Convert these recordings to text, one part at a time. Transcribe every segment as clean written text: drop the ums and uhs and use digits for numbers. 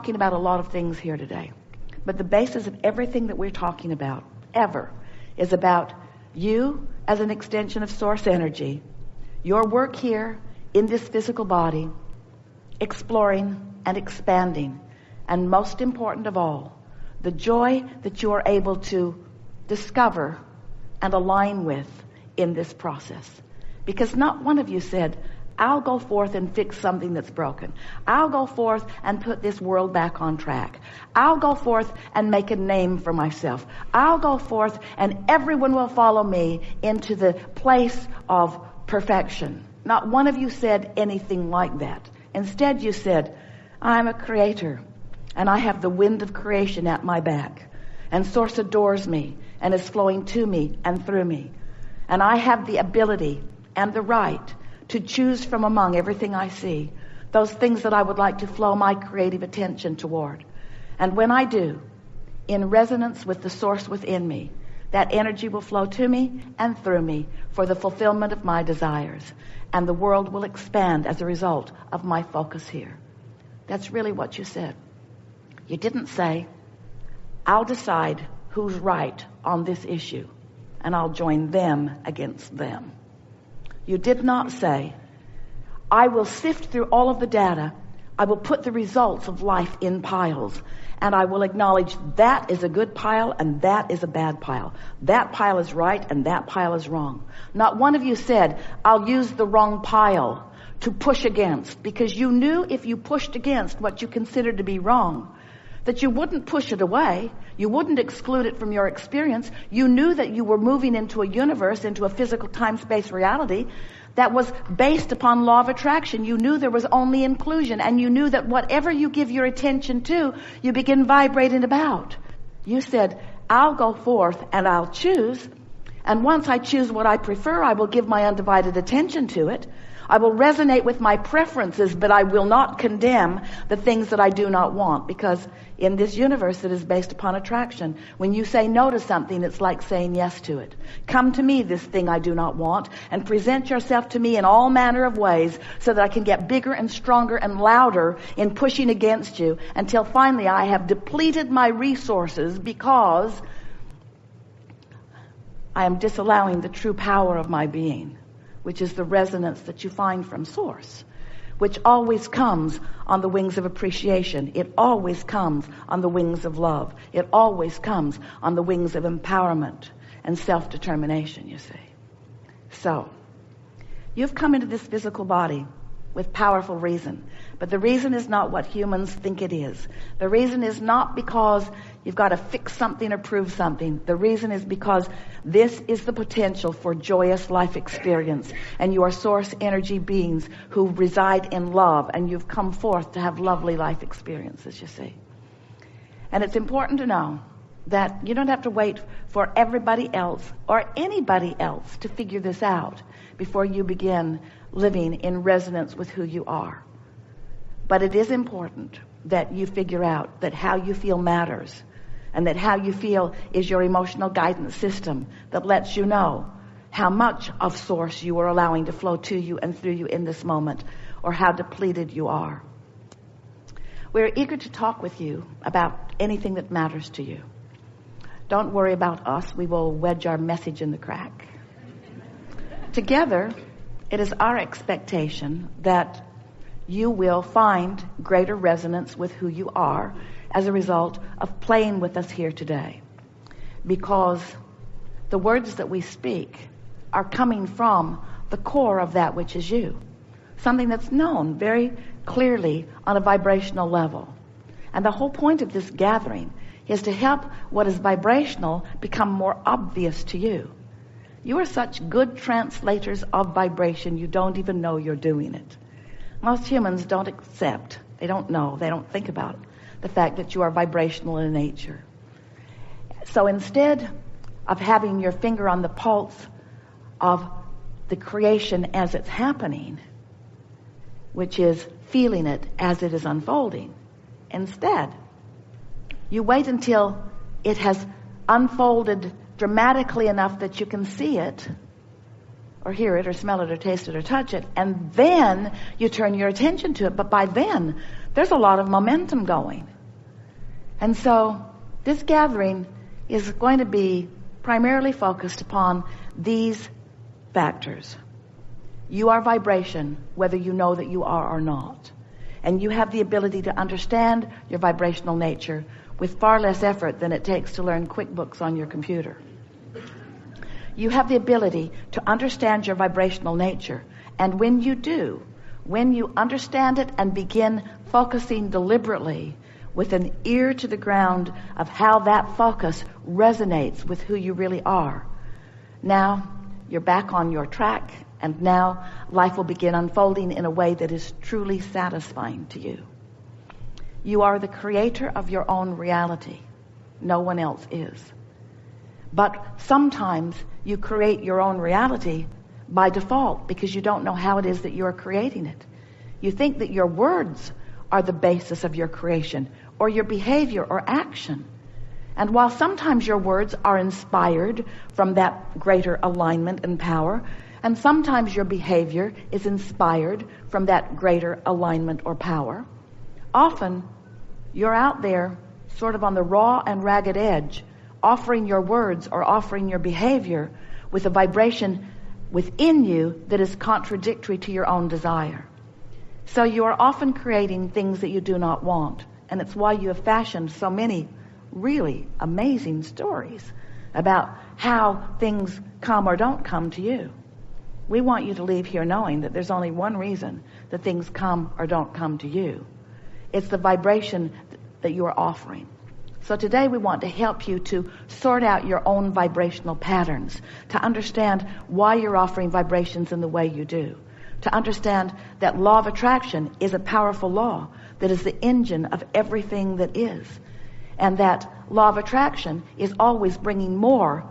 talking about a lot of things here today, but the basis of everything that we're talking about ever is about you as an extension of source energy, your work here in this physical body, exploring and expanding, and most important of all, the joy that you are able to discover and align with in this process. Because not one of you said, I'll go forth and fix something that's broken. I'll go forth and put this world back on track. I'll go forth and make a name for myself. I'll go forth and everyone will follow me into the place of perfection. Not one of you said anything like that. Instead, you said, I'm a creator and I have the wind of creation at my back, and Source adores me and is flowing to me and through me. And I have the ability and the right to choose from among everything I see, those things that I would like to flow my creative attention toward. And when I do, in resonance with the Source within me, that energy will flow to me and through me for the fulfillment of my desires. And the world will expand as a result of my focus here. That's really what you said. You didn't say, I'll decide who's right on this issue, and I'll join them against them. You did not say, I will sift through all of the data, I will put the results of life in piles, and I will acknowledge that is a good pile and that is a bad pile. That pile is right and that pile is wrong. Not one of you said, I'll use the wrong pile to push against, because you knew if you pushed against what you considered to be wrong, that you wouldn't push it away. You wouldn't exclude it from your experience. You knew that you were moving into a universe, into a physical time-space reality that was based upon law of attraction. You knew there was only inclusion, and you knew that whatever you give your attention to, you begin vibrating about. You said, I'll go forth and I'll choose, and once I choose what I prefer, I will give my undivided attention to it. I will resonate with my preferences, but I will not condemn the things that I do not want, because in this universe that is based upon attraction, when you say no to something, it's like saying yes to it. Come to me, this thing I do not want, and present yourself to me in all manner of ways so that I can get bigger and stronger and louder in pushing against you until finally I have depleted my resources, because I am disallowing the true power of my being, which is the resonance that you find from Source, which always comes on the wings of appreciation. It always comes on the wings of love. It always comes on the wings of empowerment and self-determination, you see. So, you've come into this physical body with powerful reason. But the reason is not what humans think it is. The reason is not because you've got to fix something or prove something. The reason is because this is the potential for joyous life experience. And you are source energy beings who reside in love. And you've come forth to have lovely life experiences, you see. And it's important to know that you don't have to wait for everybody else or anybody else to figure this out before you begin living in resonance with who you are. But it is important that you figure out that how you feel matters, and that how you feel is your emotional guidance system that lets you know how much of Source you are allowing to flow to you and through you in this moment, or how depleted you are. We're eager to talk with you about anything that matters to you. Don't worry about us. We will wedge our message in the crack. Together, it is our expectation that you will find greater resonance with who you are as a result of playing with us here today. Because the words that we speak are coming from the core of that which is you. Something that's known very clearly on a vibrational level. And the whole point of this gathering is to help what is vibrational become more obvious to you. You are such good translators of vibration, you don't even know you're doing it. Most humans don't accept, they don't know, they don't think about the fact that you are vibrational in nature. So instead of having your finger on the pulse of the creation as it's happening, which is feeling it as it is unfolding, instead, you wait until it has unfolded dramatically enough that you can see it, or hear it, or smell it, or taste it, or touch it, and then you turn your attention to it. But by then, there's a lot of momentum going. And so this gathering is going to be primarily focused upon these factors. You are vibration, whether you know that you are or not. And you have the ability to understand your vibrational nature with far less effort than it takes to learn QuickBooks on your computer. You have the ability to understand your vibrational nature. And when you do, when you understand it and begin focusing deliberately with an ear to the ground of how that focus resonates with who you really are, now you're back on your track, and now life will begin unfolding in a way that is truly satisfying to you. You are the creator of your own reality. No one else is. But sometimes you create your own reality by default because you don't know how it is that you're creating it. You think that your words are the basis of your creation, or your behavior or action. And while sometimes your words are inspired from that greater alignment and power, and sometimes your behavior is inspired from that greater alignment or power, often you're out there sort of on the raw and ragged edge, offering your words or offering your behavior with a vibration within you that is contradictory to your own desire. So you are often creating things that you do not want. And it's why you have fashioned so many really amazing stories about how things come or don't come to you. We want you to leave here knowing that there's only one reason that things come or don't come to you. It's the vibration that you are offering. So today we want to help you to sort out your own vibrational patterns, to understand why you're offering vibrations in the way you do, to understand that law of attraction is a powerful law that is the engine of everything that is, and that law of attraction is always bringing more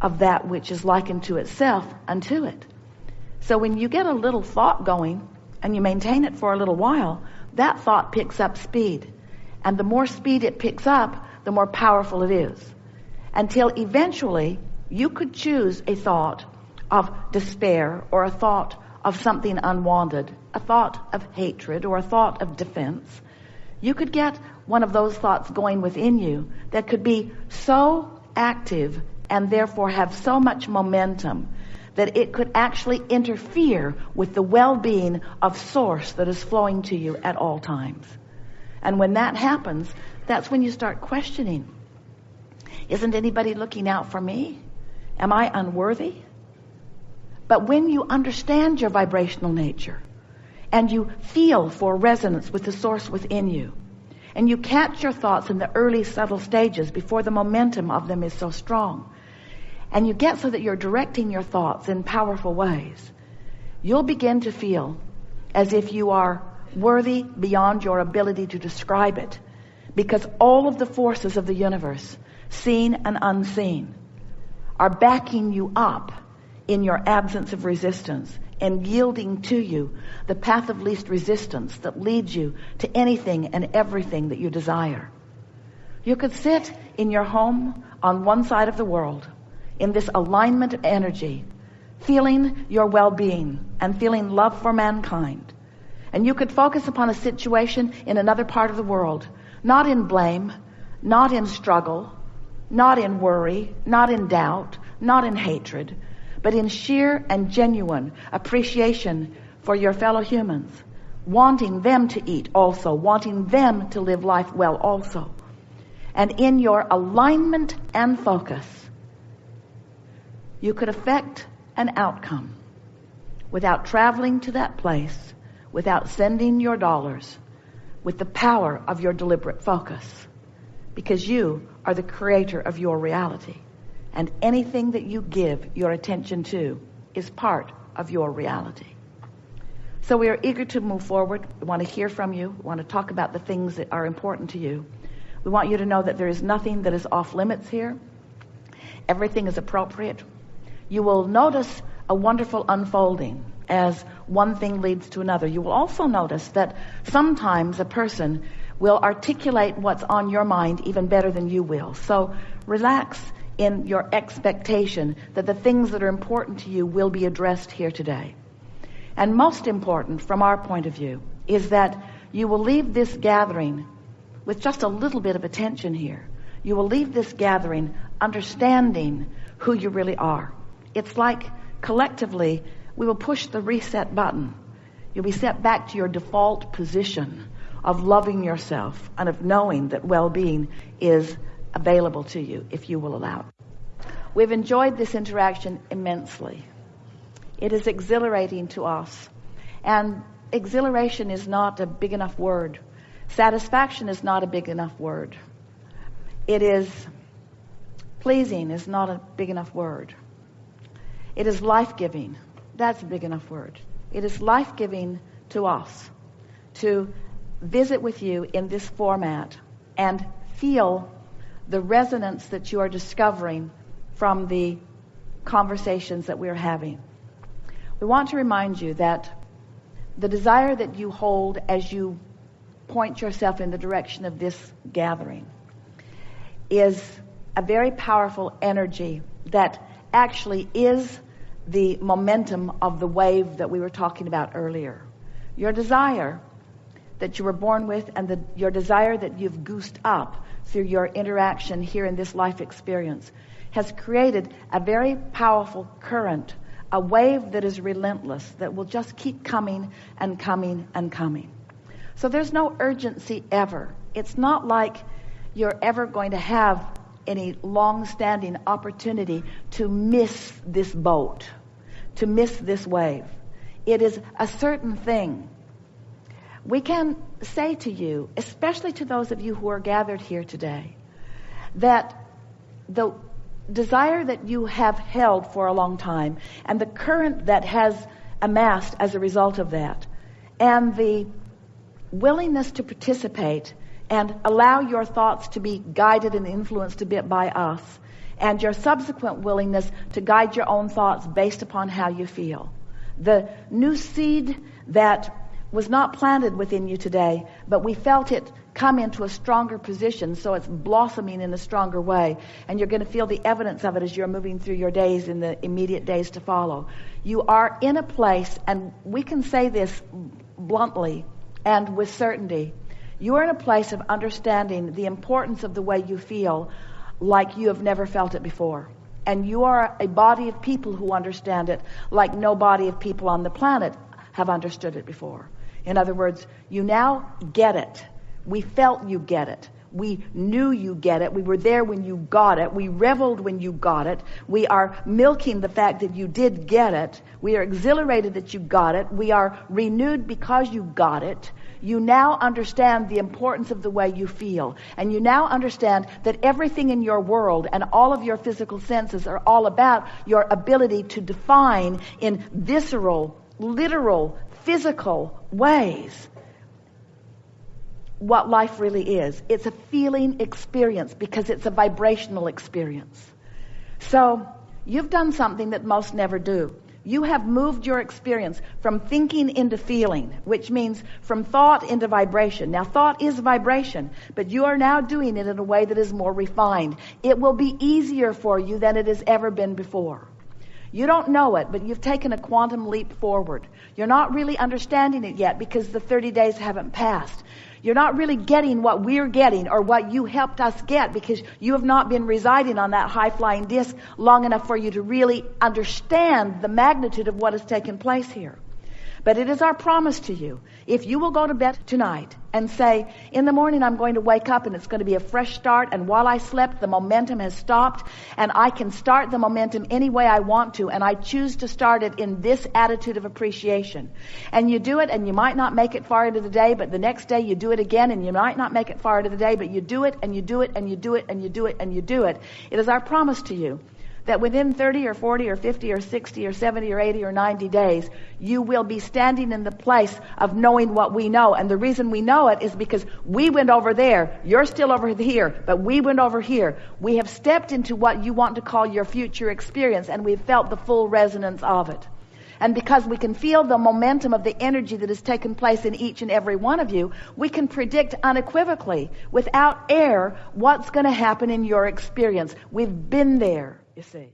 of that which is likened to itself unto it. So when you get a little thought going and you maintain it for a little while, that thought picks up speed. And the more speed it picks up, the more powerful it is. Until eventually you could choose a thought of despair, or a thought of something unwanted, a thought of hatred, or a thought of defense. You could get one of those thoughts going within you that could be so active and therefore have so much momentum that it could actually interfere with the well-being of source that is flowing to you at all times. And when that happens, that's when you start questioning. Isn't anybody looking out for me? Am I unworthy? But when you understand your vibrational nature, and you feel for resonance with the source within you, and you catch your thoughts in the early subtle stages before the momentum of them is so strong, and you get so that you're directing your thoughts in powerful ways, you'll begin to feel as if you are worthy beyond your ability to describe it, because all of the forces of the universe, seen and unseen, are backing you up in your absence of resistance and yielding to you the path of least resistance that leads you to anything and everything that you desire. You could sit in your home on one side of the world in this alignment of energy, feeling your well-being and feeling love for mankind. And you could focus upon a situation in another part of the world, not in blame, not in struggle, not in worry, not in doubt, not in hatred, but in sheer and genuine appreciation for your fellow humans, wanting them to eat also, wanting them to live life well also. And in your alignment and focus, you could affect an outcome without traveling to that place, without sending your dollars, with the power of your deliberate focus, because you are the creator of your reality. And anything that you give your attention to is part of your reality. So we are eager to move forward. We want to hear from you. We want to talk about the things that are important to you. We want you to know that there is nothing that is off limits here. Everything is appropriate. You will notice a wonderful unfolding as one thing leads to another. You will also notice that sometimes a person will articulate what's on your mind even better than you will. So relax in your expectation that the things that are important to you will be addressed here today. And most important from our point of view is that you will leave this gathering with just a little bit of attention here, you will leave this gathering understanding who you really are. It's like collectively we will push the reset button. You'll be set back to your default position of loving yourself and of knowing that well-being is available to you if you will allow it. We've enjoyed this interaction immensely. It is exhilarating to us. And exhilaration is not a big enough word. Satisfaction is not a big enough word. It is pleasing is not a big enough word. It is life-giving. That's a big enough word. It is life-giving to us to visit with you in this format and feel the resonance that you are discovering from the conversations that we're having. We want to remind you that the desire that you hold as you point yourself in the direction of this gathering is a very powerful energy that actually is the momentum of the wave that we were talking about earlier. Your desire that you were born with and your desire that you've goosed up through your interaction here in this life experience has created a very powerful current, a wave that is relentless, that will just keep coming and coming and coming. So there's no urgency ever. It's not like you're ever going to have any long-standing opportunity to miss this boat, to miss this wave. It is a certain thing. We can say to you, especially to those of you who are gathered here today, that the desire that you have held for a long time and the current that has amassed as a result of that and the willingness to participate and allow your thoughts to be guided and influenced a bit by us, and your subsequent willingness to guide your own thoughts based upon how you feel. The new seed that was not planted within you today, but we felt it come into a stronger position, so it's blossoming in a stronger way, and you're going to feel the evidence of it as you're moving through your days in the immediate days to follow. You are in a place, and we can say this bluntly and with certainty, you are in a place of understanding the importance of the way you feel like you have never felt it before. And you are a body of people who understand it like no body of people on the planet have understood it before. In other words, you now get it. We felt you get it. We knew you get it. We were there when you got it. We reveled when you got it. We are milking the fact that you did get it. We are exhilarated that you got it. We are renewed because you got it. You now understand the importance of the way you feel. And you now understand that everything in your world and all of your physical senses are all about your ability to define in visceral, literal, physical ways what life really is. It's a feeling experience because it's a vibrational experience. So you've done something that most never do. You have moved your experience from thinking into feeling, which means from thought into vibration. Now, thought is vibration, but you are now doing it in a way that is more refined. It will be easier for you than it has ever been before. You don't know it, but you've taken a quantum leap forward. You're not really understanding it yet because the 30 days haven't passed. You're not really getting what we're getting or what you helped us get because you have not been residing on that high-flying disc long enough for you to really understand the magnitude of what has taken place here. But it is our promise to you, if you will go to bed tonight and say, in the morning I'm going to wake up and it's going to be a fresh start, and while I slept the momentum has stopped and I can start the momentum any way I want to, and I choose to start it in this attitude of appreciation. And you do it, and you might not make it far into the day, but the next day you do it again, and you might not make it far into the day, but you do it and you do it and you do it and you do it and you do it. It is our promise to you that within 30 or 40 or 50 or 60 or 70 or 80 or 90 days, you will be standing in the place of knowing what we know. And the reason we know it is because we went over there. You're still over here, but we went over here. We have stepped into what you want to call your future experience, and we've felt the full resonance of it. And because we can feel the momentum of the energy that has taken place in each and every one of you, we can predict unequivocally, without error, what's going to happen in your experience. We've been there, you see.